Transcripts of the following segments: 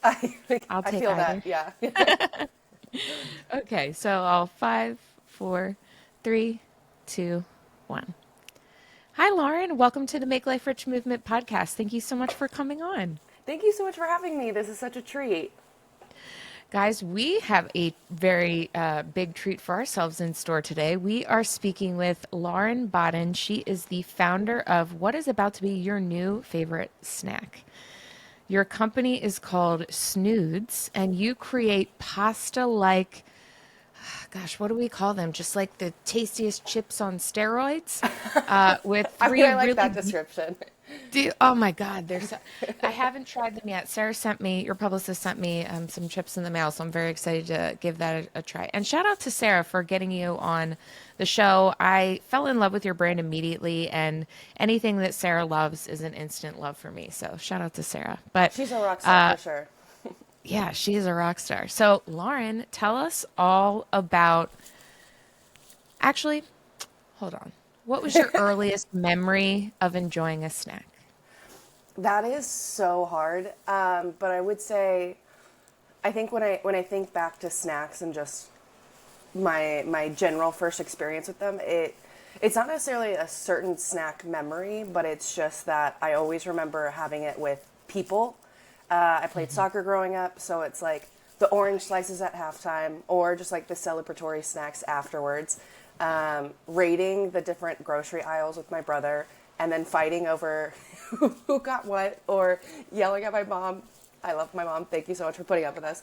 I I'll I take feel either. that. Yeah. Okay, so I'll 5, 4, 3, 2, 1. Hi, Lauren. Welcome to the Make Life Rich Movement podcast. Thank you so much for coming on. Thank you so much for having me. This is such a treat. Guys, we have a very big treat for ourselves in store today. We are speaking with Lauryn Bodden. She is the founder of what is about to be your new favorite snack. Your company is called Snoods, and you create pasta like, gosh, what do we call them? Just like the tastiest chips on steroids, with I mean, three I like really that description. oh my God, they're so. I haven't tried them yet. Sarah sent me, your publicist sent me some chips in the mail, so I'm very excited to give that a try. And shout out to Sarah for getting you on the show. I fell in love with your brand immediately, and anything that Sarah loves is an instant love for me. So shout out to Sarah. But She's a rock star for sure. yeah, she is a rock star. So Lauren, tell us all about. Actually, hold on. What was your earliest memory of enjoying a snack? That is so hard. But I would say, I think when I think back to snacks and just my general first experience with them, it's not necessarily a certain snack memory, but it's just that I always remember having it with people. I played soccer growing up, so it's like the orange slices at halftime, or just like the celebratory snacks afterwards. Raiding the different grocery aisles with my brother, and then fighting over who got what, or yelling at my mom. I love my mom. Thank you so much for putting up with us,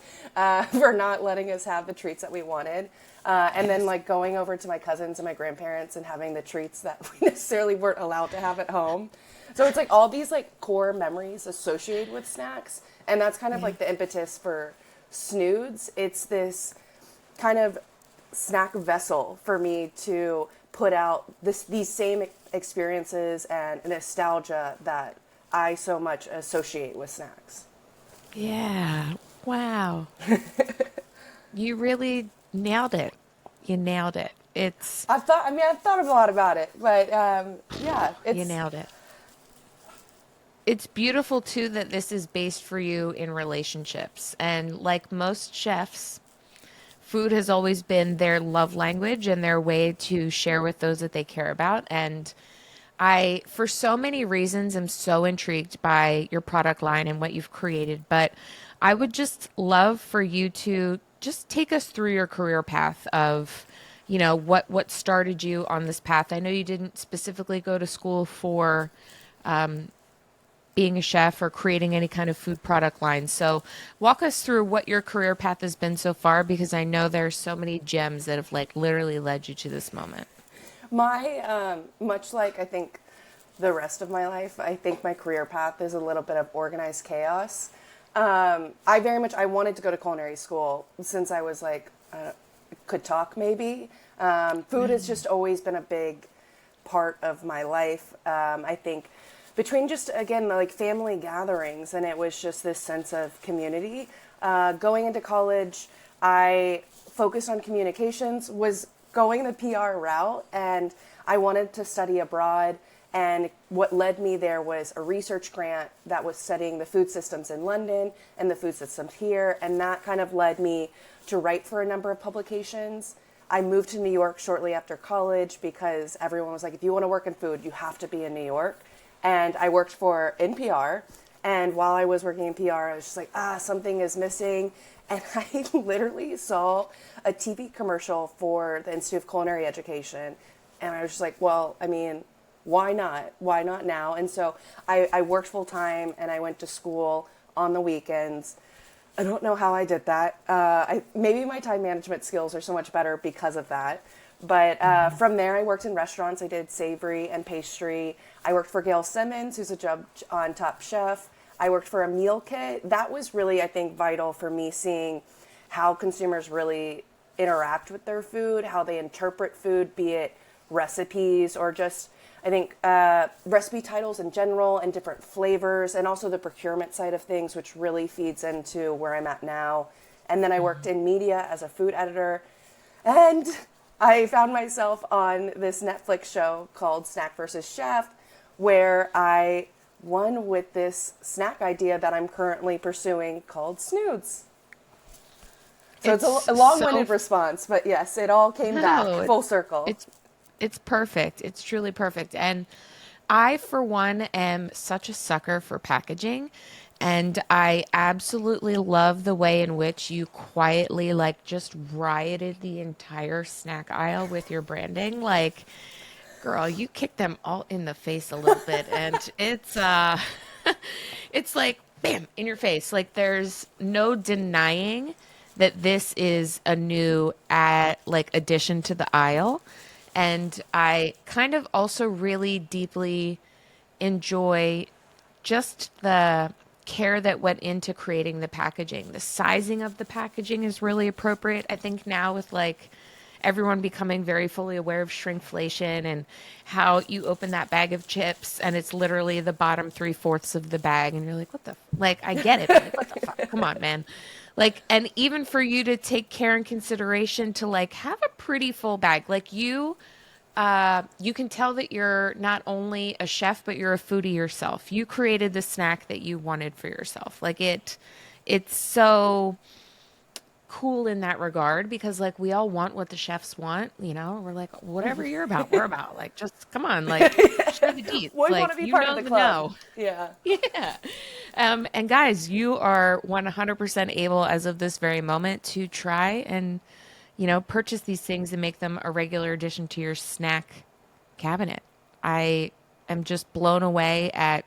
for not letting us have the treats that we wanted. And then Yes. like going over to my cousins and my grandparents and having the treats that we necessarily weren't allowed to have at home. So it's like all these like core memories associated with snacks. And that's kind of Yeah. like the impetus for Snoods. It's this kind of snack vessel for me to put out these same experiences and nostalgia that I so much associate with snacks. Yeah. Wow. You really nailed it. You nailed it. I've thought a lot about it, but yeah, You it's nailed it. It's beautiful too that this is based for you in relationships. And like most chefs, food has always been their love language and their way to share with those that they care about. And I, for so many reasons, am so intrigued by your product line and what you've created. But I would just love for you to just take us through your career path of, what started you on this path. I know you didn't specifically go to school for being a chef or creating any kind of food product line. So walk us through what your career path has been so far, because I know there's so many gems that have like literally led you to this moment. my much like I think the rest of my life. I think my career path is a little bit of organized chaos. I very much I wanted to go to culinary school since I was like could talk maybe. Food has just always been a big part of my life. I think between just again like family gatherings, and it was just this sense of community. Going into college, I focused on communications, was going the PR route, and I wanted to study abroad. And what led me there was a research grant that was studying the food systems in London and the food systems here. And that kind of led me to write for a number of publications. I moved to New York shortly after college because everyone was like, if you want to work in food, you have to be in New York. And I worked for NPR. And while I was working in PR, I was just like, something is missing. And I literally saw a TV commercial for the Institute of Culinary Education. And I was just like, well, I mean, why not? Why not now? And so I worked full time and I went to school on the weekends. I don't know how I did that. Maybe my time management skills are so much better because of that. But from there, I worked in restaurants. I did savory and pastry. I worked for Gail Simmons, who's a judge on Top Chef. I worked for a meal kit. That was really, I think, vital for me seeing how consumers really interact with their food, how they interpret food, be it recipes or just I think recipe titles in general and different flavors, and also the procurement side of things, which really feeds into where I'm at now. And then I worked in media as a food editor, and I found myself on this Netflix show called Snack versus Chef, where I one with this snack idea that I'm currently pursuing called Snoods. So it's a long-winded response, but yes, it all came back no, full circle. it's perfect. It's truly perfect. And I, for one, am such a sucker for packaging. And I absolutely love the way in which you quietly, like, just rioted the entire snack aisle with your branding. Like, girl, you kicked them all in the face a little bit. And it's like, bam, in your face. Like, there's no denying that this is a new like addition to the aisle. And I kind of also really deeply enjoy just the care that went into creating the packaging. The sizing of the packaging is really appropriate. I think now with like everyone becoming very fully aware of shrinkflation and how you open that bag of chips and it's literally the bottom 3/4 of the bag and you're like, what the like I get it, but like what the fuck? Come on, man. Like, and even for you to take care and consideration to like have a pretty full bag. Like you can tell that you're not only a chef, but you're a foodie yourself. You created the snack that you wanted for yourself. Like it's so cool in that regard because like we all want what the chefs want, you know. We're like, whatever you're about, we're about. Like, just come on, like share the deets. We Like, want to be you part know of the the club. know. Yeah. Yeah. And guys, you are 100% able as of this very moment to try and, you know, purchase these things and make them a regular addition to your snack cabinet. I am just blown away at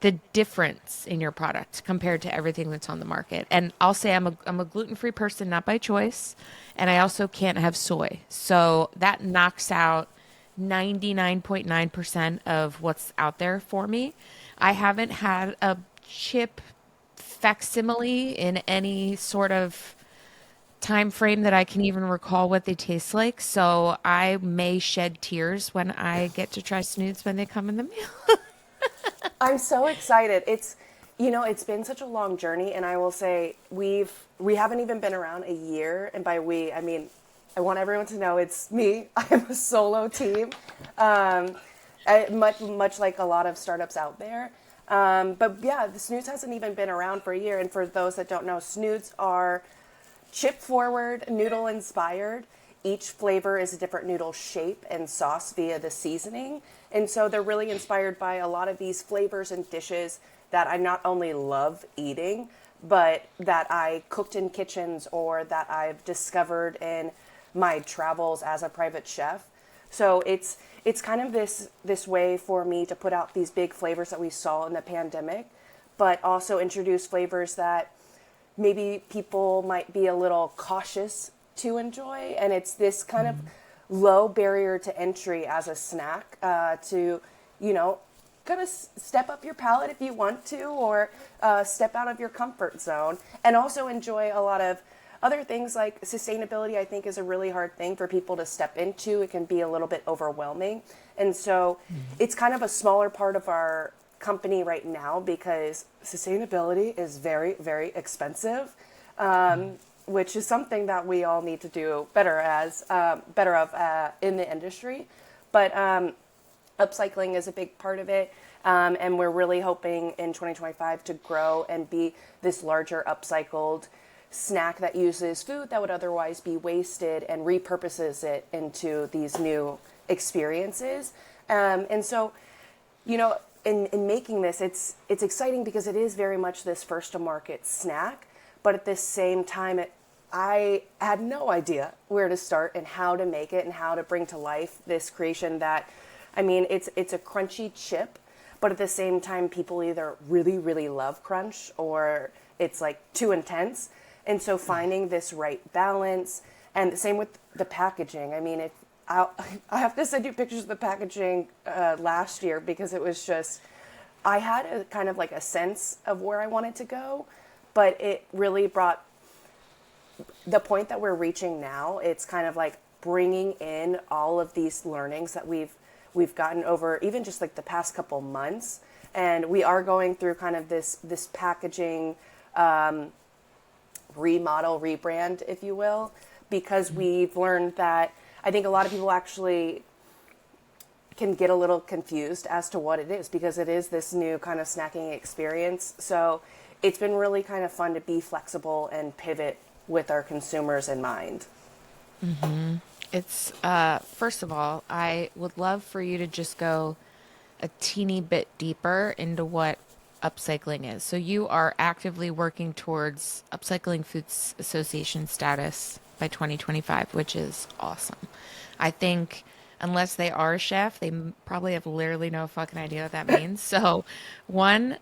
the difference in your product compared to everything that's on the market. And I'll say I'm a gluten-free person, not by choice, and I also can't have soy. So that knocks out 99.9% of what's out there for me. I haven't had a chip facsimile in any sort of time frame that I can even recall what they taste like. So I may shed tears when I get to try snoods when they come in the mail. I'm so excited. It's, you know, it's been such a long journey, and I will say we haven't even been around a year, and by we, I mean, I want everyone to know it's me. I'm a solo team, much like a lot of startups out there. But yeah, the Snoods hasn't even been around for a year, and for those that don't know, Snoods are chip forward, noodle inspired. Each flavor is a different noodle shape and sauce via the seasoning. And so they're really inspired by a lot of these flavors and dishes that I not only love eating, but that I cooked in kitchens or that I've discovered in my travels as a private chef. So it's kind of this way for me to put out these big flavors that we saw in the pandemic, but also introduce flavors that maybe people might be a little cautious to enjoy. And it's this kind of low barrier to entry as a snack to, you know, kind of step up your palate if you want to, or step out of your comfort zone and also enjoy a lot of other things. Like sustainability, I think, is a really hard thing for people to step into. It can be a little bit overwhelming. And so it's kind of a smaller part of our company right now because sustainability is very, very expensive, which is something that we all need to do better in the industry. But upcycling is a big part of it. And we're really hoping in 2025 to grow and be this larger upcycled snack that uses food that would otherwise be wasted and repurposes it into these new experiences. And so, you know, in making this, it's exciting because it is very much this first to market snack, but at the same time, I had no idea where to start and how to make it and how to bring to life this creation that, I mean, it's a crunchy chip, but at the same time, people either really, really love crunch or it's like too intense. And so finding this right balance, and the same with the packaging. I mean, I have to send you pictures of the packaging last year because it was just, I had a kind of like a sense of where I wanted to go, but it really brought the point that we're reaching now. It's kind of like bringing in all of these learnings that we've gotten over even just like the past couple months, and we are going through kind of this packaging remodel, rebrand, if you will, because we've learned that I think a lot of people actually can get a little confused as to what it is because it is this new kind of snacking experience. So it's been really kind of fun to be flexible and pivot with our consumers in mind. It's first of all, I would love for you to just go a teeny bit deeper into what upcycling is. So you are actively working towards Upcycling Foods Association status by 2025, which is awesome. I think unless they are a chef, they probably have literally no fucking idea what that means. So, one,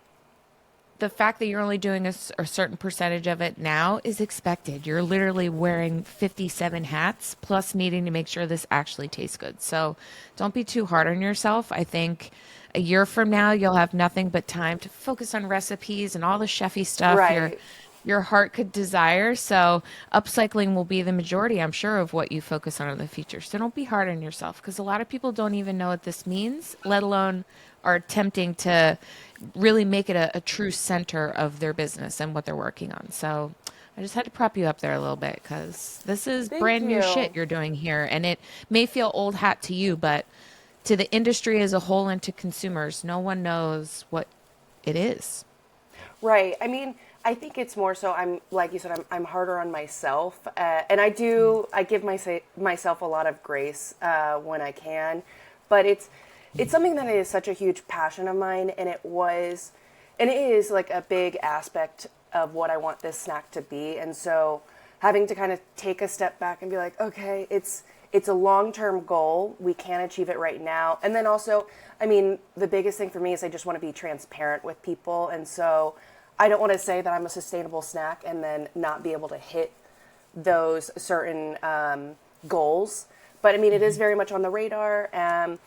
the fact that you're only doing a certain percentage of it now is expected. You're literally wearing 57 hats plus needing to make sure this actually tastes good. So don't be too hard on yourself. I think a year from now, you'll have nothing but time to focus on recipes and all the chefy stuff Right. your heart could desire. So upcycling will be the majority, I'm sure, of what you focus on in the future. So don't be hard on yourself because a lot of people don't even know what this means, let alone are attempting to really make it a true center of their business and what they're working on. So I just had to prop you up there a little bit because this is Thank brand new you. shit you're doing here. And it may feel old hat to you, but to the industry as a whole and to consumers, no one knows what it is. Right. I mean, I think it's more so I'm like you said I'm harder on myself, and I give myself a lot of grace when I can, but it's something that is such a huge passion of mine, and it is like a big aspect of what I want this snack to be, and so having to kind of take a step back and be like, okay, it's a long-term goal. We can't achieve it right now. And then also, I mean, the biggest thing for me is I just want to be transparent with people. And so I don't want to say that I'm a sustainable snack and then not be able to hit those certain goals. But I mean, it is very much on the radar. And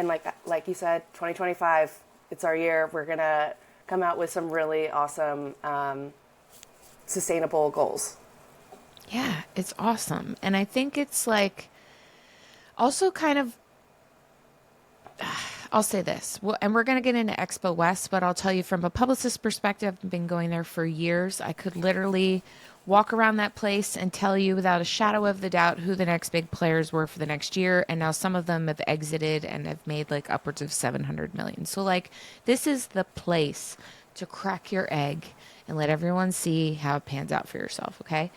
like you said, 2025, it's our year. We're going to come out with some really awesome sustainable goals. Yeah, it's awesome. And I think it's like also kind of, I'll say this, well, and we're going to get into Expo West, but I'll tell you from a publicist perspective, I've been going there for years. I could literally walk around that place and tell you without a shadow of the doubt who the next big players were for the next year. And now some of them have exited and have made like upwards of 700 million. So like this is the place to crack your egg and let everyone see how it pans out for yourself. Okay.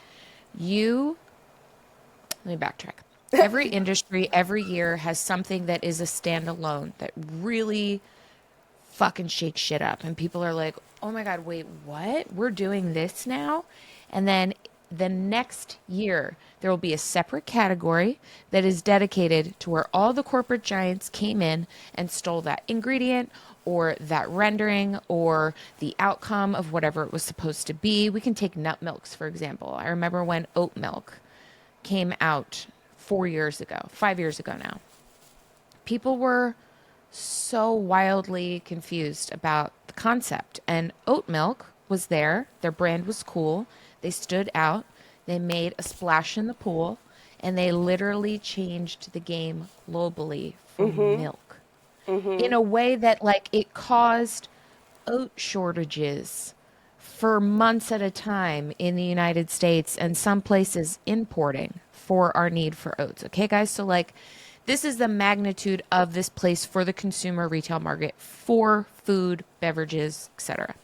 You Let me backtrack. Every industry, every year has something that is a standalone that really fucking shakes shit up. And people are like, oh my God, wait, what? We're doing this now? And then the next year, there will be a separate category that is dedicated to where all the corporate giants came in and stole that ingredient or that rendering or the outcome of whatever it was supposed to be. We can take nut milks, for example. I remember when oat milk came out 4 years ago, 5 years ago now. People were so wildly confused about the concept. And oat milk was there. Their brand was cool. They stood out. They made a splash in the pool. And they literally changed the game globally for milk in a way that, like, it caused oat shortages for months at a time in the United States and some places importing for our need for oats. Okay, guys? So, like, this is the magnitude of this place for the consumer retail market for food, beverages, etc.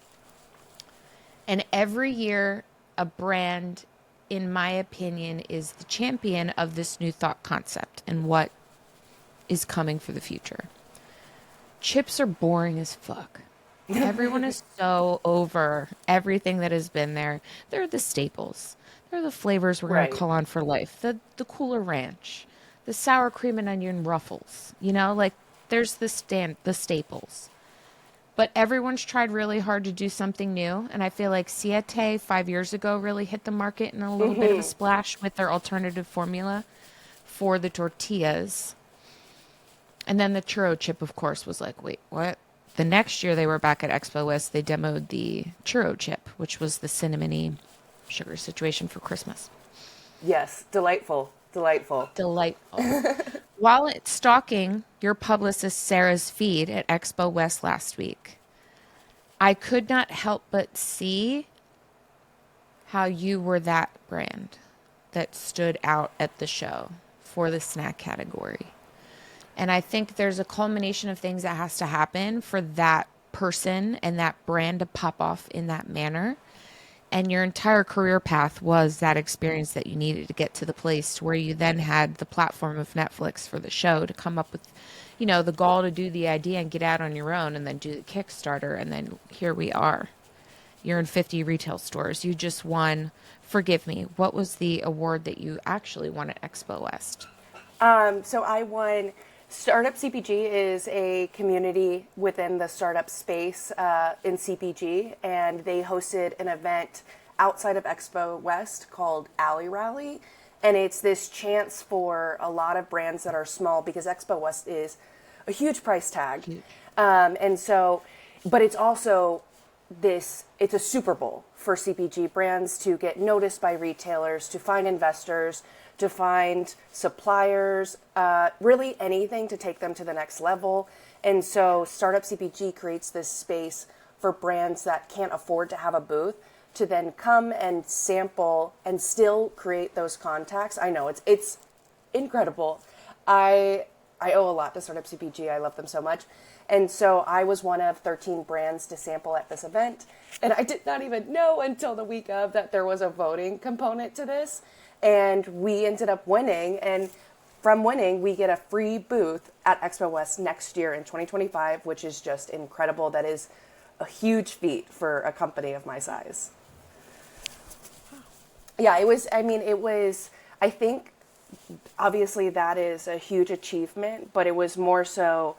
And every year, a brand, in my opinion, is the champion of this new thought concept and what is coming for the future. Chips are boring as fuck. Everyone is so over everything that has been there. They're the staples. They're the flavors we're going to Right. call on for life. The Cooler Ranch, the sour cream and onion ruffles. You know, like there's the staples. But everyone's tried really hard to do something new, and I feel like Siete 5 years ago really hit the market in a little bit of a splash with their alternative formula for the tortillas. And then the churro chip, of course, was like, wait, what? The next year they were back at Expo West, they demoed the churro chip, which was the cinnamony sugar situation for Christmas. Yes, delightful, delightful. Delightful. While it's stalking your publicist Sarah's feed at Expo West last week, I could not help but see how you were that brand that stood out at the show for the snack category. And I think there's a culmination of things that has to happen for that person and that brand to pop off in that manner. And your entire career path was that experience that you needed to get to the place where you then had the platform of Netflix for the show to come up with, the gall to do the idea and get out on your own and then do the Kickstarter. And then here we are. You're in 50 retail stores. You just won. Forgive me. What was the award that you actually won at Expo West? So I won. Startup CPG is a community within the startup space in CPG, and they hosted an event outside of Expo West called Alley Rally. And it's this chance for a lot of brands that are small, because Expo West is a huge price tag. Huge. And so, but it's also it's a Super Bowl for CPG brands to get noticed by retailers, to find investors, to find suppliers, really anything to take them to the next level. And so Startup CPG creates this space for brands that can't afford to have a booth to then come and sample and still create those contacts. I know it's incredible. I owe a lot to Startup CPG. I love them so much. And so I was one of 13 brands to sample at this event. And I did not even know until the week of that there was a voting component to this. And we ended up winning. And from winning, we get a free booth at Expo West next year in 2025, which is just incredible. That is a huge feat for a company of my size. Yeah, I think obviously that is a huge achievement, but it was more so,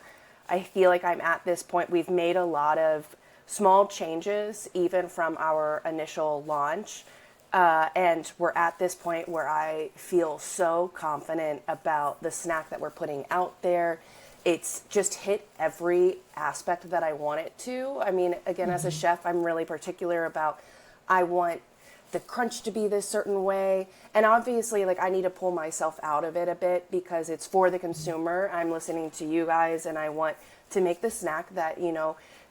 I feel like I'm at this point, we've made a lot of small changes, even from our initial launch. And we're at this point where I feel so confident about the snack that we're putting out there. It's just hit every aspect that I want it to. I mean, again, as a chef, I'm really particular about, I want the crunch to be this certain way. And obviously, like, I need to pull myself out of it a bit because it's for the consumer. I'm listening to you guys, and I want to make the snack that,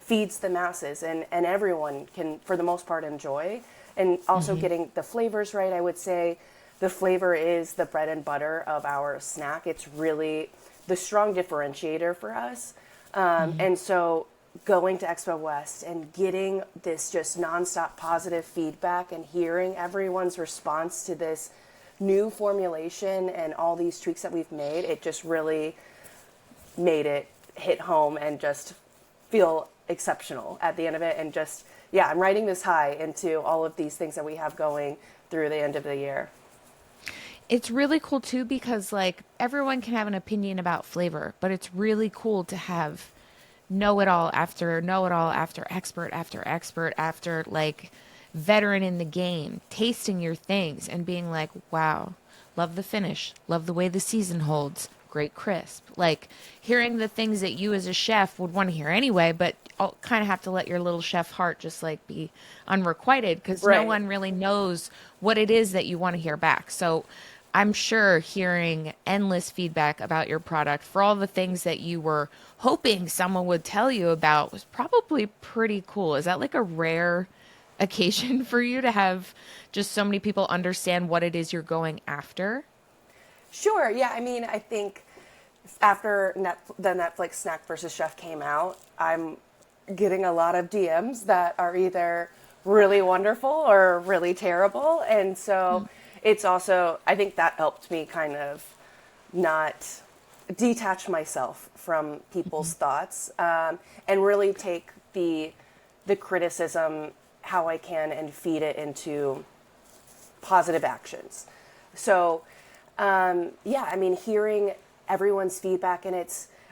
feeds the masses and everyone can, for the most part, enjoy. And also getting the flavors right. I would say the flavor is the bread and butter of our snack. It's really the strong differentiator for us. And so going to Expo West and getting this just nonstop positive feedback and hearing everyone's response to this new formulation and all these tweaks that we've made, it just really made it hit home and just feel exceptional at the end of it. And just, yeah, I'm riding this high into all of these things that we have going through the end of the year. It's really cool too because like everyone can have an opinion about flavor, but it's really cool to have know it all after expert after like veteran in the game, tasting your things and being like, wow, love the finish, love the way the season holds, great crisp. Like hearing the things that you as a chef would want to hear anyway, but I'll kind of have to let your little chef heart just like be unrequited because no Right. one really knows what it is that you want to hear back. So I'm sure hearing endless feedback about your product for all the things that you were hoping someone would tell you about was probably pretty cool. Is that like a rare occasion for you to have just so many people understand what it is you're going after? Sure. Yeah. I mean, I think after the Netflix Snack versus Chef came out, I'm getting a lot of DMs that are either really wonderful or really terrible. And so it's also, I think that helped me kind of not detach myself from people's thoughts, and really take the criticism how I can and feed it into positive actions. So, yeah, I mean, hearing everyone's feedback, and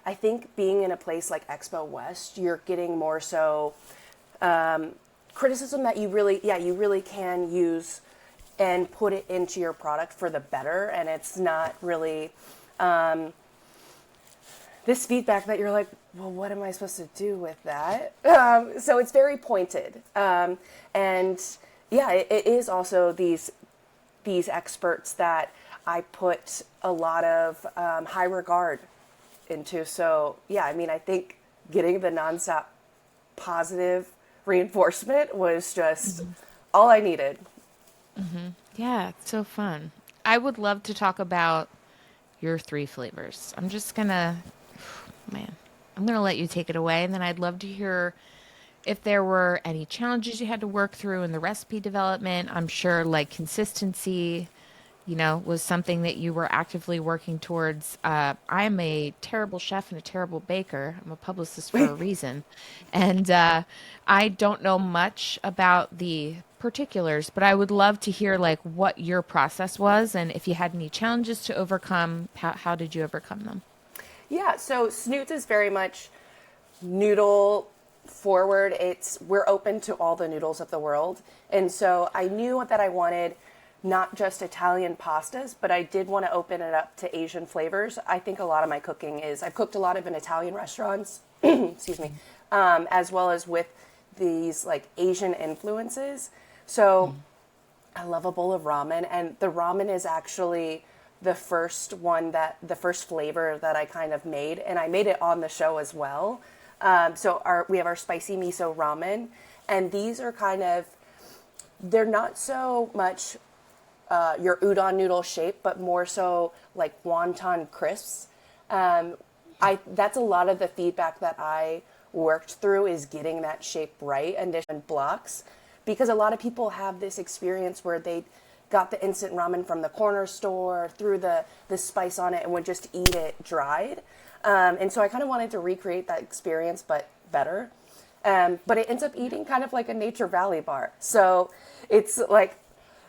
I think being in a place like Expo West, you're getting more so criticism that you really can use and put it into your product for the better. And it's not really this feedback that you're like, well, what am I supposed to do with that? So it's very pointed. And yeah, it is also these experts that I put a lot of high regard into. So yeah, I mean, I think getting the nonstop positive reinforcement was just all I needed. Yeah, it's so fun. I would love to talk about your three flavors. I'm just gonna man. I'm going to let you take it away, and then I'd love to hear if there were any challenges you had to work through in the recipe development. I'm sure like consistency, was something that you were actively working towards. I'm a terrible chef and a terrible baker. I'm a publicist for a reason. And I don't know much about the particulars, but I would love to hear like what your process was and if you had any challenges to overcome, how did you overcome them? Yeah, so Snoots is very much noodle forward. We're open to all the noodles of the world. And so I knew that I wanted not just Italian pastas, but I did want to open it up to Asian flavors. I think a lot of my cooking is I've cooked a lot of in Italian restaurants, excuse me, as well as with these like Asian influences. So I love a bowl of ramen, and the ramen is actually the first flavor that I kind of made, and I made it on the show as well. We have our spicy miso ramen, and these are they're not so much your udon noodle shape, but more so like wonton crisps. That's a lot of the feedback that I worked through is getting that shape right and different blocks, because a lot of people have this experience where they got the instant ramen from the corner store, threw the spice on it, and would just eat it dried. And so I kind of wanted to recreate that experience, but better. But it ends up eating kind of like a Nature Valley bar. So it's like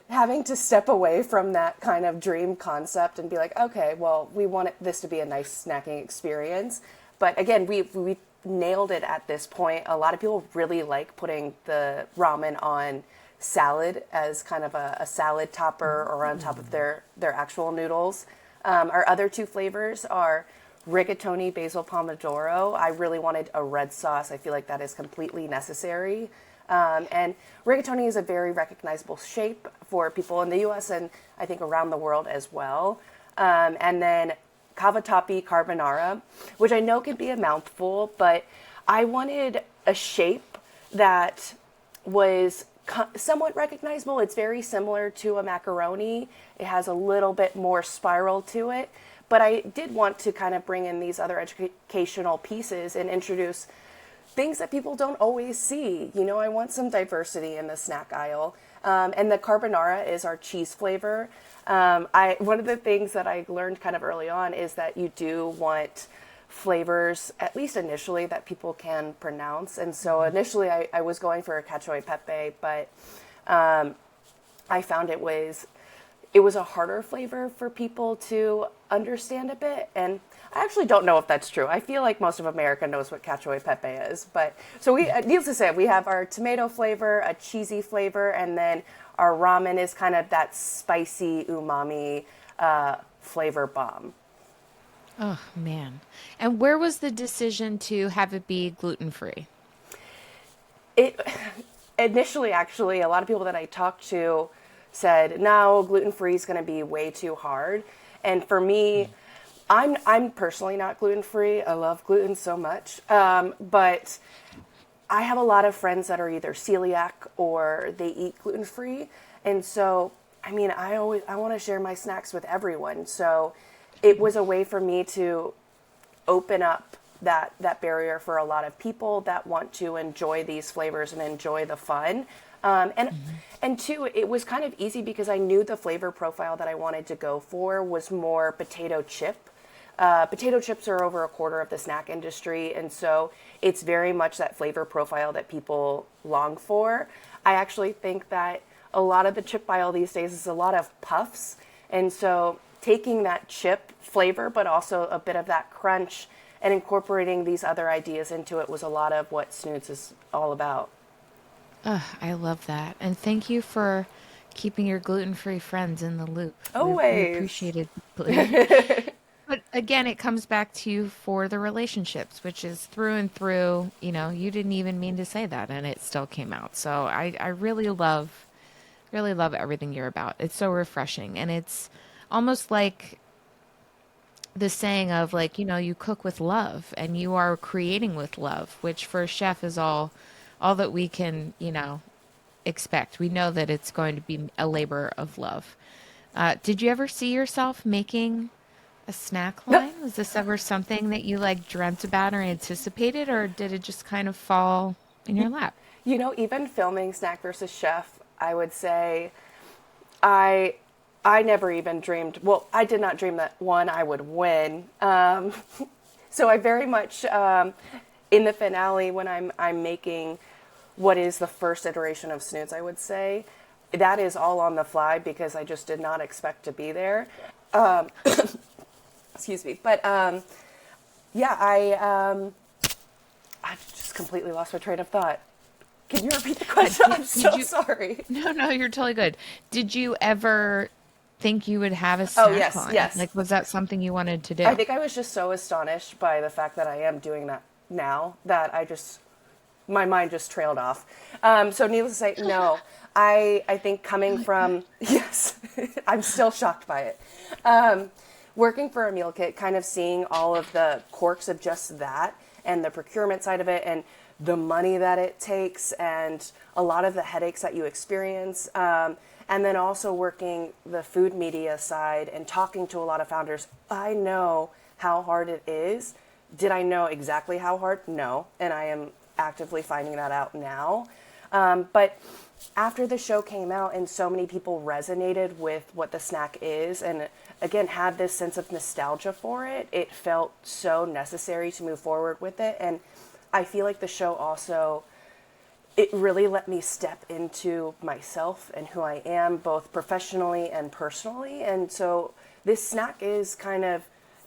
having to step away from that kind of dream concept and be like, okay, well, we want this to be a nice snacking experience. But again, we nailed it at this point. A lot of people really like putting the ramen on salad as kind of a salad topper or on top of their actual noodles. Our other two flavors are rigatoni basil pomodoro. I really wanted a red sauce. I feel like that is completely necessary. And rigatoni is a very recognizable shape for people in the US and I think around the world as well. And then cavatappi carbonara, which I know can be a mouthful, but I wanted a shape that was somewhat recognizable. It's very similar to a macaroni. It has a little bit more spiral to it, but I did want to kind of bring in these other educational pieces and introduce things that people don't always see. I want some diversity in the snack aisle. And the carbonara is our cheese flavor. One of the things that I learned kind of early on is that you do want flavors, at least initially, that people can pronounce. And so initially I was going for a cacio e pepe, but I found it was a harder flavor for people to understand a bit. And I actually don't know if that's true. I feel like most of America knows what cacio e pepe is. But so needless to say, we have our tomato flavor, a cheesy flavor, and then our ramen is kind of that spicy umami flavor bomb. Oh, man. And where was the decision to have it be gluten-free? It initially, actually, a lot of people that I talked to said, no, gluten-free is going to be way too hard. And for me, I'm personally not gluten-free. I love gluten so much. But I have a lot of friends that are either celiac or they eat gluten-free. And so, I want to share my snacks with everyone. So it was a way for me to open up that barrier for a lot of people that want to enjoy these flavors and enjoy the fun. And two, it was kind of easy because I knew the flavor profile that I wanted to go for was more potato chip. Potato chips are over a quarter of the snack industry, and so it's very much that flavor profile that people long for. I actually think that a lot of the chip aisle these days is a lot of puffs, and so taking that chip flavor, but also a bit of that crunch and incorporating these other ideas into it was a lot of what Snoods is all about. I love that. And thank you for keeping your gluten-free friends in the loop. We Always. appreciate it deeply. But again, it comes back to you for the relationships, which is through and through, you didn't even mean to say that and it still came out. So I really love everything you're about. It's so refreshing. And it's almost like the saying of like, you cook with love and you are creating with love, which for a chef is all that we can, expect. We know that it's going to be a labor of love. Did you ever see yourself making A snack line? Was this ever something that you like dreamt about or anticipated, or did it just kind of fall in your lap? You know, even filming Snack versus Chef, I would say I I never even dreamed. Well, I did not dream that one I would win. So I very much in the finale when I'm making what is the first iteration of Snoods, I would say that is all on the fly because I just did not expect to be there. Excuse me, but yeah, I just completely lost my train of thought. Can you repeat the question? I'm Did so you? sorry. No, no, you're totally good. Did you ever think you would have a Oh snack yes, line? yes. Like, was that something you wanted to I do? think I was just so astonished by the fact that I am doing that now that my mind just trailed off. So needless to say, no. I think coming from yes, I'm still shocked by it. Working for a meal kit, kind of seeing all of the quirks of just that and the procurement side of it and the money that it takes and a lot of the headaches that you experience. And then also working the food media side and talking to a lot of founders, I know how hard it is. Did I know exactly how hard? No. And I am actively finding that out now. But after the show came out and so many people resonated with what the snack is and again had this sense of nostalgia for it, it felt so necessary to move forward with it. And I feel like the show also it really let me step into myself and who I am, both professionally and personally. And so this snack is kind of,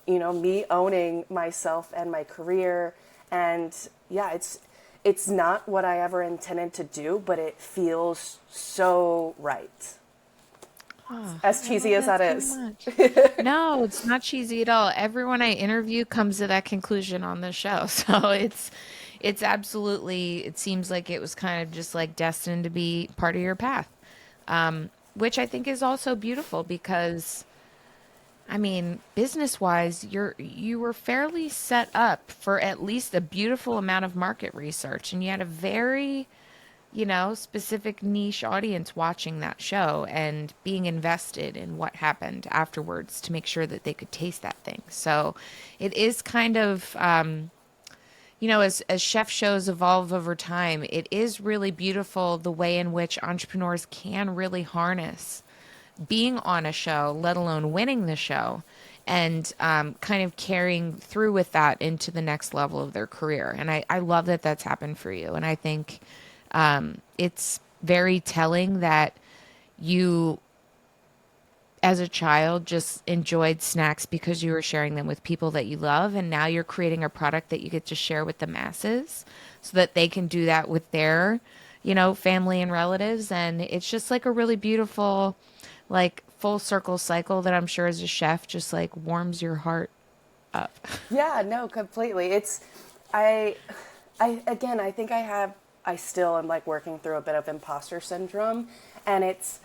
you know, me owning myself and my career. And yeah, it's not what I ever intended to do, but it feels so right. Oh, As I cheesy love as that that so is. much. No, it's not cheesy at all. Everyone I interview comes to that conclusion on the show. So it's absolutely, it seems like it was kind of just like destined to be part of your path. Which I think is also beautiful because I mean, business-wise, you were fairly set up for at least a beautiful amount of market research, and you had a very, specific niche audience watching that show and being invested in what happened afterwards to make sure that they could taste that thing. So it is kind of, as chef shows evolve over time, it is really beautiful the way in which entrepreneurs can really harness being on a show, let alone winning the show, and kind of carrying through with that into the next level of their career. And I love that that's happened for you. And I think it's very telling that you, as a child, just enjoyed snacks because you were sharing them with people that you love. And now you're creating a product that you get to share with the masses so that they can do that with their, family and relatives. And it's just like a really beautiful, like full circle cycle that I'm sure as a chef just like warms your heart up. Yeah, no, completely. I, I think I still am like working through a bit of imposter syndrome, and it's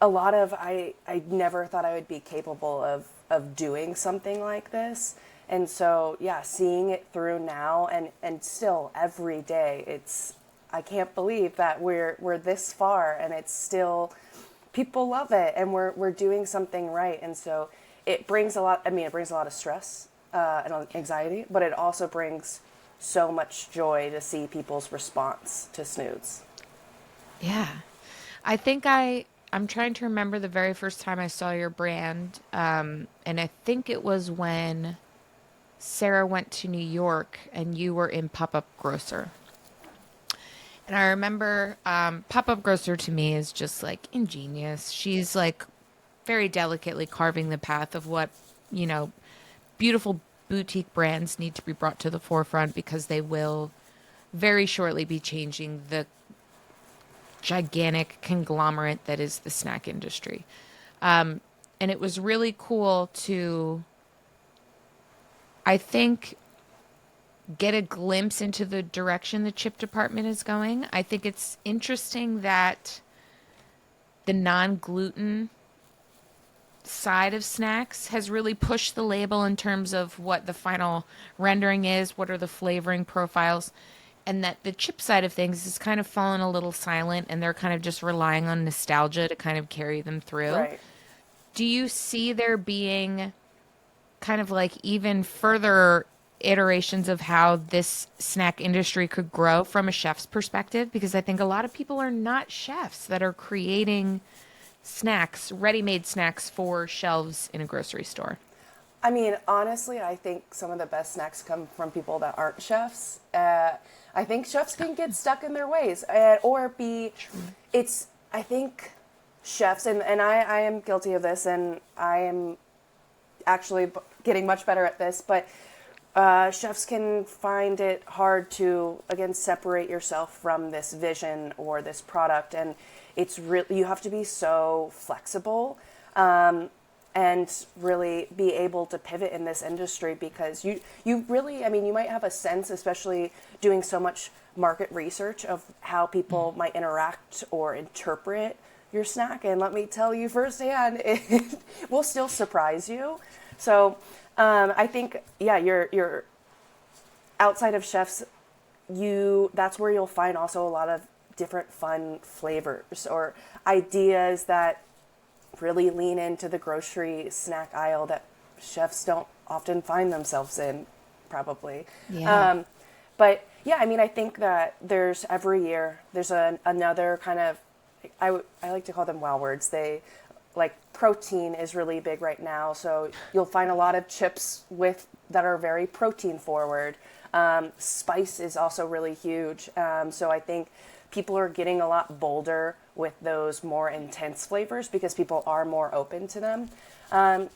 a lot of, I never thought I would be capable of doing something like this. And so, yeah, seeing it through now and still every day, I can't believe that we're this far and it's still, people love it and we're doing something right. And so it brings a lot, it brings a lot of stress and anxiety, but it also brings so much joy to see people's response to Snoods. Yeah. I think I'm trying to remember the very first time I saw your brand. And I think it was when Sarah went to New York and you were in Pop-Up Grocer. And I remember Pop-Up Grocer to me is just like ingenious. She's like very delicately carving the path of what, you know, beautiful boutique brands need to be brought to the forefront because they will very shortly be changing the gigantic conglomerate that is the snack industry. And it was really cool to, I think, get a glimpse into the direction the chip department is going. I think it's interesting that the non gluten side of snacks has really pushed the label in terms of what the final rendering is, what are the flavoring profiles, and that the chip side of things has kind of fallen a little silent and they're kind of just relying on nostalgia to kind of carry them through. Right. Do you see there being kind of like even further iterations of how this snack industry could grow from a chef's perspective, because I think a lot of people are not chefs that are creating snacks, ready-made snacks for shelves in a grocery store. I mean, honestly, I think some of the best snacks come from people that aren't chefs. I think chefs can get stuck in their ways, or be, it's, I think chefs, and I am guilty of this, and I am actually getting much better at this, but chefs can find it hard to, again, separate yourself from this vision or this product. And it's really, you have to be so flexible, and really be able to pivot in this industry, because you really, I mean, you might have a sense, especially doing so much market research, of how people might interact or interpret your snack. And let me tell you firsthand, it will still surprise you. So I think, yeah, you're outside of chefs, that's where you'll find also a lot of different fun flavors or ideas that really lean into the grocery snack aisle that chefs don't often find themselves in, probably. Yeah. But yeah, I mean, I think that there's every year there's another kind of, I like to call them wow words. They, like, protein is really big right now, so you'll find a lot of chips that are very protein forward. Spice is also really huge. So I think people are getting a lot bolder with those more intense flavors because people are more open to them. I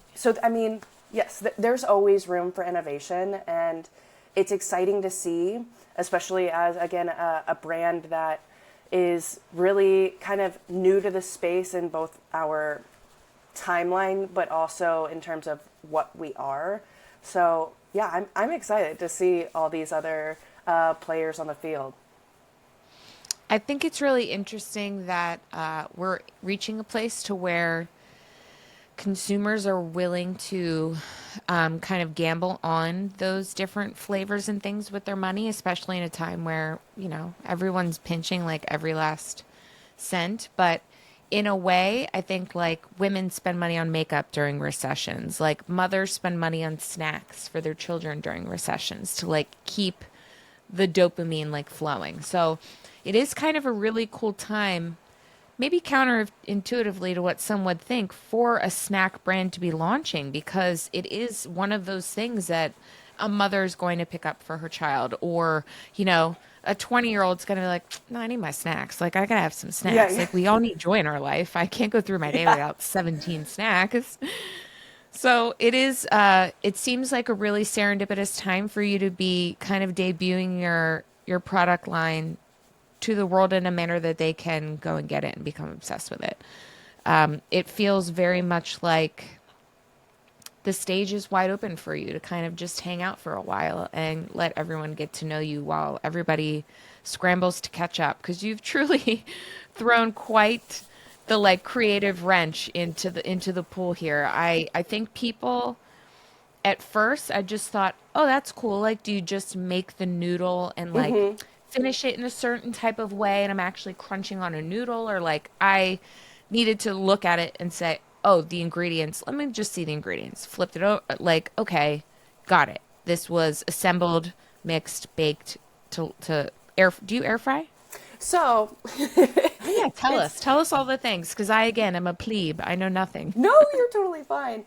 mean, yes, there's always room for innovation, and it's exciting to see, especially as, again, a brand that is really kind of new to the space in both our timeline, but also in terms of what we are. So yeah, I'm excited to see all these other players on the field. I think it's really interesting that we're reaching a place to where consumers are willing to kind of gamble on those different flavors and things with their money, especially in a time where, everyone's pinching like every last cent. But in a way, I think like women spend money on makeup during recessions, like mothers spend money on snacks for their children during recessions to like keep the dopamine like flowing. So it is kind of a really cool time, maybe counterintuitively to what some would think, for a snack brand to be launching, because it is one of those things that a mother is going to pick up for her child, or, a 20-year-old's going to be like, no, I need my snacks. Like, I got to have some Yeah, snacks. yeah, Like, we all need joy in our life. I can't go through my day yeah. without 17 snacks. So it seems like a really serendipitous time for you to be kind of debuting your product line to the world in a manner that they can go and get it and become obsessed with it. It feels very much like the stage is wide open for you to kind of just hang out for a while and let everyone get to know you while everybody scrambles to catch up, because you've truly thrown quite the like creative wrench into the pool here. I think people at first, I just thought, oh, that's cool. Like, do you just make the noodle and like finish it in a certain type of way? And I'm actually crunching on a noodle, or like I needed to look at it and say, oh, the ingredients. Let me just see the ingredients. Flipped it over. Like, okay, got it. This was assembled, mixed, baked to air. Do you air fry? So Oh yeah, tell it's us. Tell us all the things, because I again am a plebe. I know nothing. no, you're totally fine.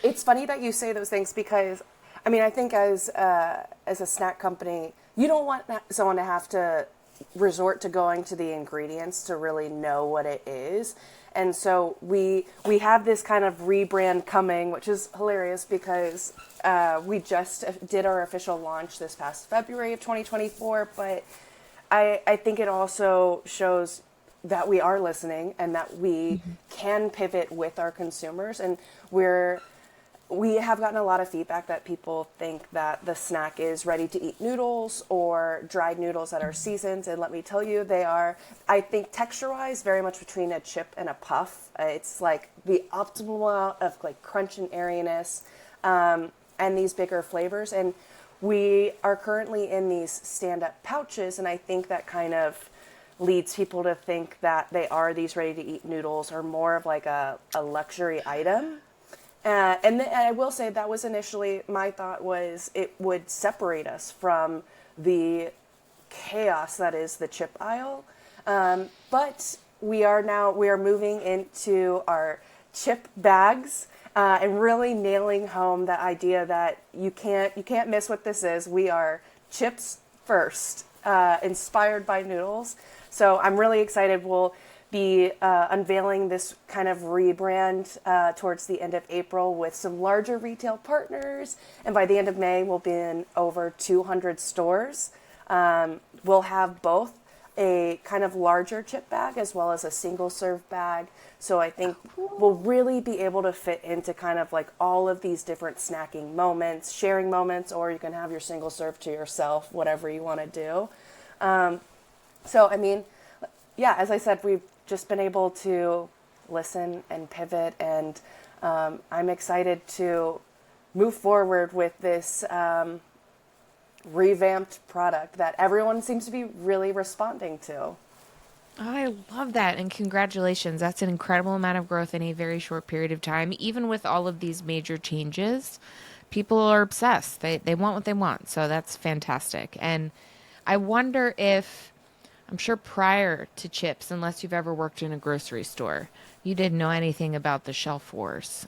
It's funny that you say those things, because, I mean, I think as a snack company, you don't want someone to have to resort to going to the ingredients to really know what it is. And so we have this kind of rebrand coming, which is hilarious, because we just did our official launch this past February of 2024. But I think it also shows that we are listening and that we can pivot with our consumers. And we have gotten a lot of feedback that people think that the snack is ready to eat noodles or dried noodles that are seasoned. And let me tell you, they are, I think, texture wise, very much between a chip and a puff. It's like the optimal of like crunch and airiness, and these bigger flavors. And we are currently in these stand up pouches. And I think that kind of leads people to think that they are these ready to eat noodles, or more of like a luxury item. And I will say that was initially my thought was it would separate us from the chaos that is the chip aisle. But we are moving into our chip bags and really nailing home the idea that you can't miss what this is. We are chips first, inspired by noodles. So I'm really excited. We'll be unveiling this kind of rebrand towards the end of April with some larger retail partners. And by the end of May, we'll be in over 200 stores. We'll have both a kind of larger chip bag as well as a single serve bag. So I think we'll really be able to fit into kind of like all of these different snacking moments, sharing moments, or you can have your single serve to yourself, whatever you want to do. So, I mean, yeah, as I said, we've just been able to listen and pivot, and I'm excited to move forward with this revamped product that everyone seems to be really responding to. Oh, I love that. And congratulations. That's an incredible amount of growth in a very short period of time. Even with all of these major changes, people are obsessed. They want what they want. So that's fantastic. And I wonder if, I'm sure prior to chips, unless you've ever worked in a grocery store, you didn't know anything about the shelf wars.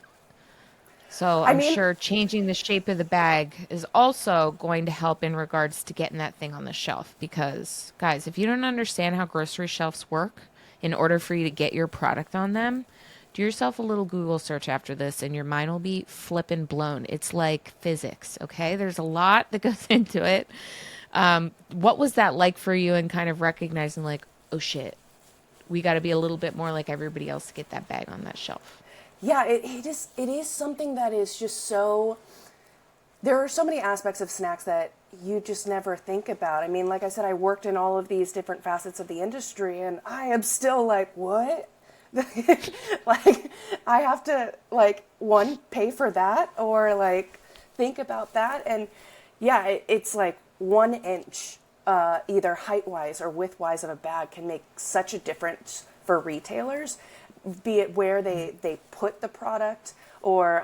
So I I'm mean, sure changing the shape of the bag is also going to help in regards to getting that thing on the shelf. Because, guys, if you don't understand how grocery shelves work, in order for you to get your product on them, do yourself a little Google search after this and your mind will be flippin' blown. It's like physics, okay? There's a lot that goes into it. What was that like for you and kind of recognizing, like, oh shit, we got to be a little bit more like everybody else to get that bag on that shelf? yeah, it is something that is just so. There are so many aspects of snacks that you just never think about. I mean, like I said, I worked in all of these different facets of the industry, and I am still like, what? Like, I have to like one pay for that or like think about that, and yeah, it's like 1 inch, either height wise or width wise of a bag can make such a difference for retailers, be it where they put the product or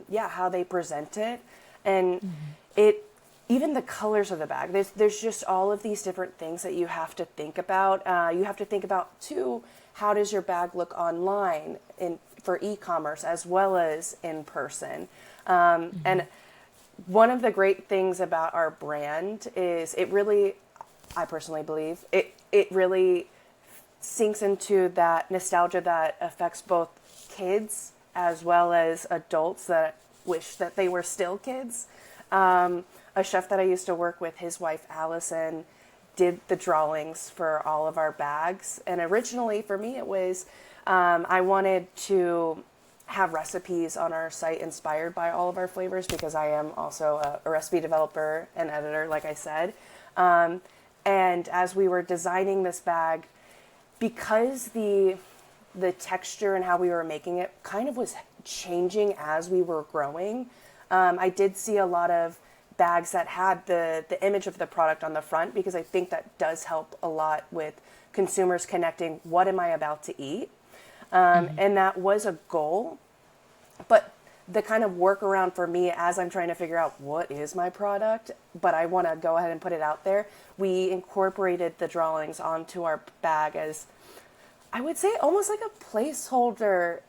yeah, how they present it, and it even the colors of the bag. There's just all of these different things that you have to think about. You have to think about too. How does your bag look online in for e-commerce as well as in person? And one of the great things about our brand is it really, I personally believe, it really sinks into that nostalgia that affects both kids as well as adults that wish that they were still kids. A chef that I used to work with, his wife Allison, did the drawings for all of our bags. And originally for me, it was I wanted to have recipes on our site inspired by all of our flavors because I am also a recipe developer and editor, like I said. And as we were designing this bag, because the texture and how we were making it kind of was changing as we were growing, I did see a lot of bags that had the image of the product on the front because I think that does help a lot with consumers connecting what am I about to eat. And that was a goal. But the kind of workaround for me as I'm trying to figure out what is my product, but I want to go ahead and put it out there, we incorporated the drawings onto our bag as, I would say, almost like a placeholder,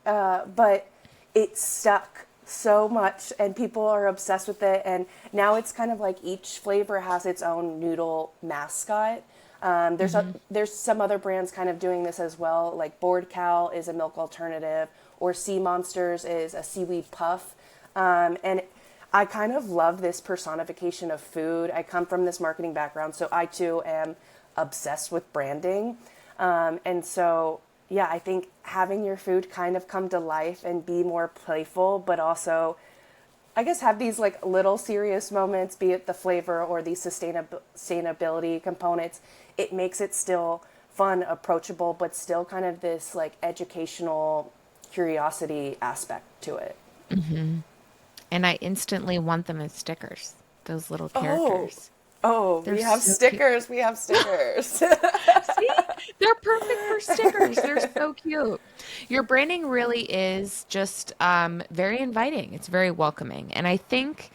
but it stuck so much and people are obsessed with it. And now it's kind of like each flavor has its own noodle mascot. There's some other brands kind of doing this as well, like Board Cow is a milk alternative, or Sea Monsters is a seaweed puff. And I kind of love this personification of food. I come from this marketing background, so I too am obsessed with branding. And so, yeah, I think having your food kind of come to life and be more playful, but also I guess have these like little serious moments, be it the flavor or the sustainability components. It makes it still fun, approachable, but still kind of this like educational curiosity aspect to it. And I instantly want them as stickers, those little Oh, characters. Oh, They're we have so cute. stickers. We have stickers. See, they're perfect for stickers. They're so cute. Your branding really is just very inviting. It's very welcoming. And I think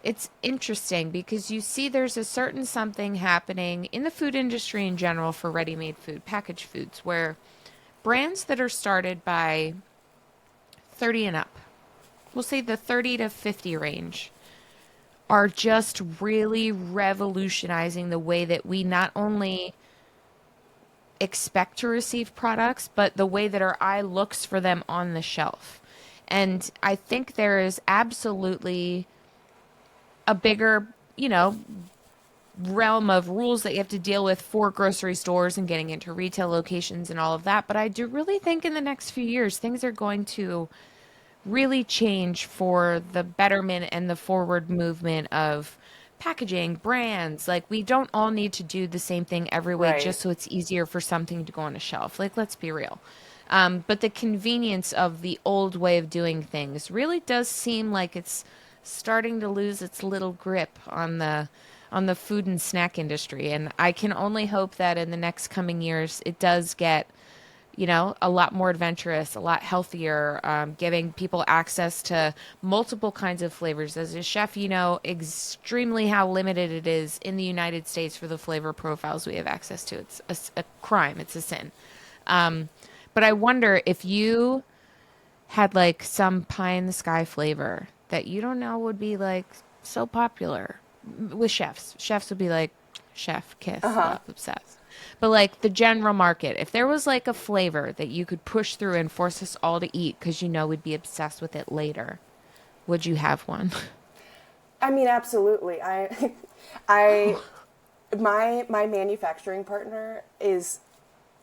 it's interesting because you see there's a certain something happening in the food industry in general for ready-made food, packaged foods, where brands that are started by 30 and up, we'll say the 30 to 50 range, are just really revolutionizing the way that we not only expect to receive products, but the way that our eye looks for them on the shelf. And I think there is absolutely a bigger, realm of rules that you have to deal with for grocery stores and getting into retail locations and all of that. But I do really think in the next few years, things are going to really change for the betterment and the forward movement of packaging, brands. Like, we don't all need to do the same thing every way Right. just so it's easier for something to go on a shelf. Like, let's be real. But the convenience of the old way of doing things really does seem like it's starting to lose its little grip on the food and snack industry. And I can only hope that in the next coming years it does get a lot more adventurous, a lot healthier, giving people access to multiple kinds of flavors. As a chef, you know extremely how limited it is in the United States for the flavor profiles we have access to. It's a crime, it's a sin. But I wonder if you had like some pie in the sky flavor that you don't know would be like so popular with chefs. Chefs would be like, chef, kiss, Uh-huh. love, obsessed. But like the general market, if there was like a flavor that you could push through and force us all to eat because you know we'd be obsessed with it later, would you have one? I mean, absolutely. I, my manufacturing partner is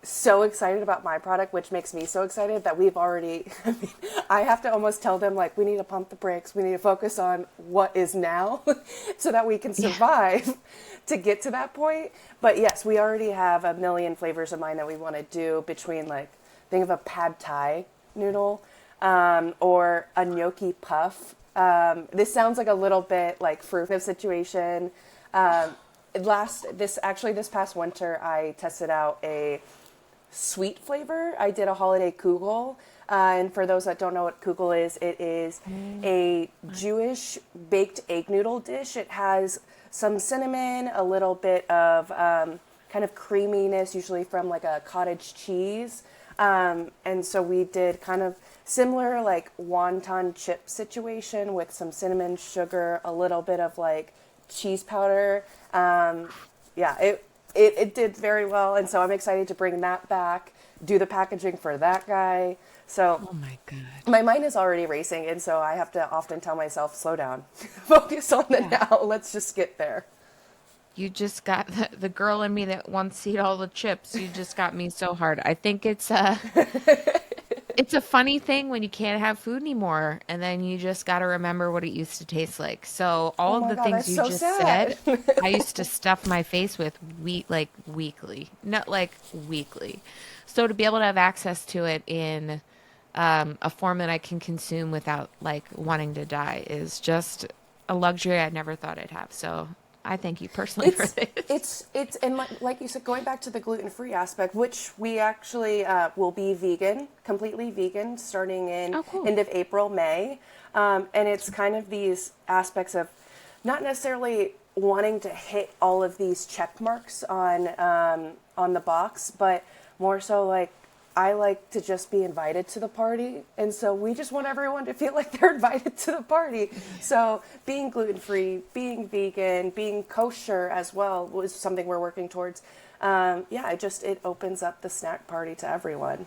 so excited about my product, which makes me so excited that we've already, I mean, I have to almost tell them, like, we need to pump the brakes. We need to focus on what is now so that we can Yeah. survive to get to that point. But yes, we already have a million flavors of mine that we want to do between, like, think of a pad thai noodle, or a gnocchi puff. This sounds like a little bit like fruit situation. Um, this past winter, I tested out a sweet flavor. I did a holiday kugel. And for those that don't know what kugel is, it is Mm. a Jewish baked egg noodle dish. It has some cinnamon, a little bit of kind of creaminess, usually from like a cottage cheese. And so we did kind of similar like wonton chip situation with some cinnamon, sugar, a little bit of like cheese powder. Yeah, it did very well, and so I'm excited to bring that back, do the packaging for that guy. So Oh my God. my mind is already racing, and so I have to often tell myself, slow down, focus on the Yeah. now, let's just get there. You just got the girl in me that wants to eat all the chips. You just got me so hard. I think it's a funny thing when you can't have food anymore and then you just got to remember what it used to taste like. So Oh all of my the God, things that's you so just sad. said, I used to stuff my face with weekly, not like weekly. So to be able to have access to it in a form that I can consume without like wanting to die is just a luxury I never thought I'd have. So I thank you personally for It's this. it's and like you said, going back to the gluten free aspect, which we actually will be vegan, completely vegan, starting in Oh, cool. end of April, May, and it's kind of these aspects of not necessarily wanting to hit all of these check marks on the box, but more so like I like to just be invited to the party. And so we just want everyone to feel like they're invited to the party. So being gluten free, being vegan, being kosher as well was something we're working towards. Yeah, it opens up the snack party to everyone.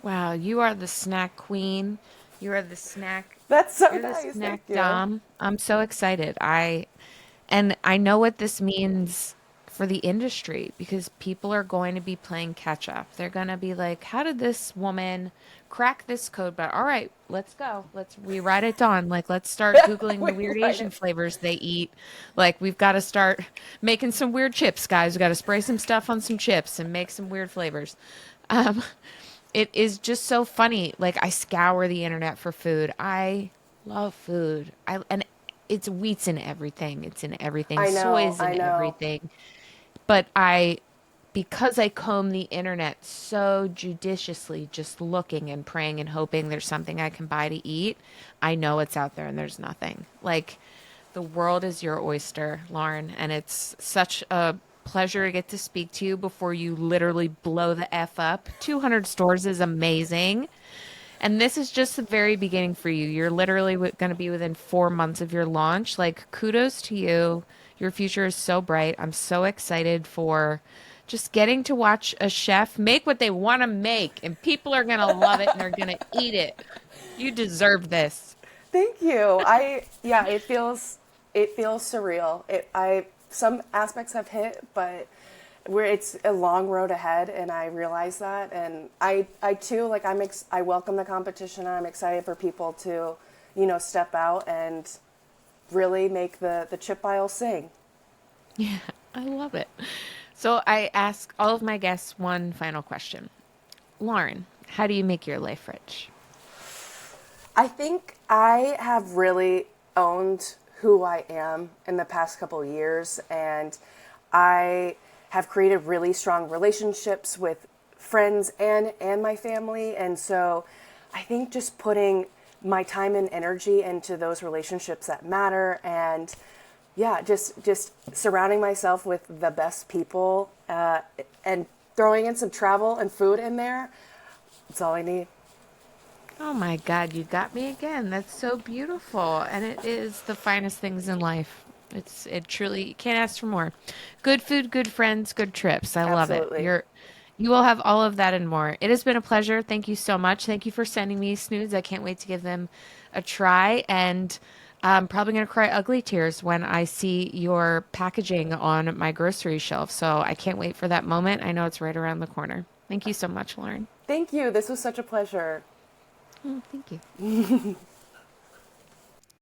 Wow, you are the snack queen. You are the snack. That's so You're the nice. Thank snack you. dom. I'm so excited. I know what this means for the industry because people are going to be playing catch up. They're going to be like, how did this woman crack this code? But all right, let's go. Let's rewrite it on. Like, let's start Googling the We weird write Asian it. flavors they eat. Like, we've got to start making some weird chips, guys. We've got to spray some stuff on some chips and make some weird flavors. Um, it is just so funny. Like, I scour the internet for food. I love food. And it's wheat's in everything. It's in everything. I Soy know, is I in know. everything. But because I comb the internet so judiciously, just looking and praying and hoping there's something I can buy to eat, I know it's out there and there's nothing. Like, the world is your oyster, Lauren, and it's such a pleasure to get to speak to you before you literally blow the F up. 200 stores is amazing. And this is just the very beginning for you. You're literally going to be within 4 months of your launch. Like, kudos to you. Your future is so bright. I'm so excited for just getting to watch a chef make what they want to make, and people are going to love it and they're going to eat it. You deserve this. Thank you. Yeah, it feels surreal. I some aspects have hit, but it's a long road ahead, and I realize that. And I too, like I welcome the competition. I'm excited for people to, step out and really make the chip aisle sing. Yeah, I love it. So I ask all of my guests one final question. Lauren, how do you make your life rich? I think I have really owned who I am in the past couple of years, and I have created really strong relationships with friends and my family, and so I think just putting my time and energy into those relationships that matter, and yeah, just surrounding myself with the best people, and throwing in some travel and food in there. That's all I need. Oh my God, you got me again. That's so beautiful. And it is the finest things in life. It truly, you can't ask for more. Good food, good friends, good trips. I love it. Absolutely. You will have all of that and more. It has been a pleasure. Thank you so much. Thank you for sending me snoods. I can't wait to give them a try. And I'm probably going to cry ugly tears when I see your packaging on my grocery shelf. So I can't wait for that moment. I know it's right around the corner. Thank you so much, Lauren. Thank you. This was such a pleasure. Oh, thank you.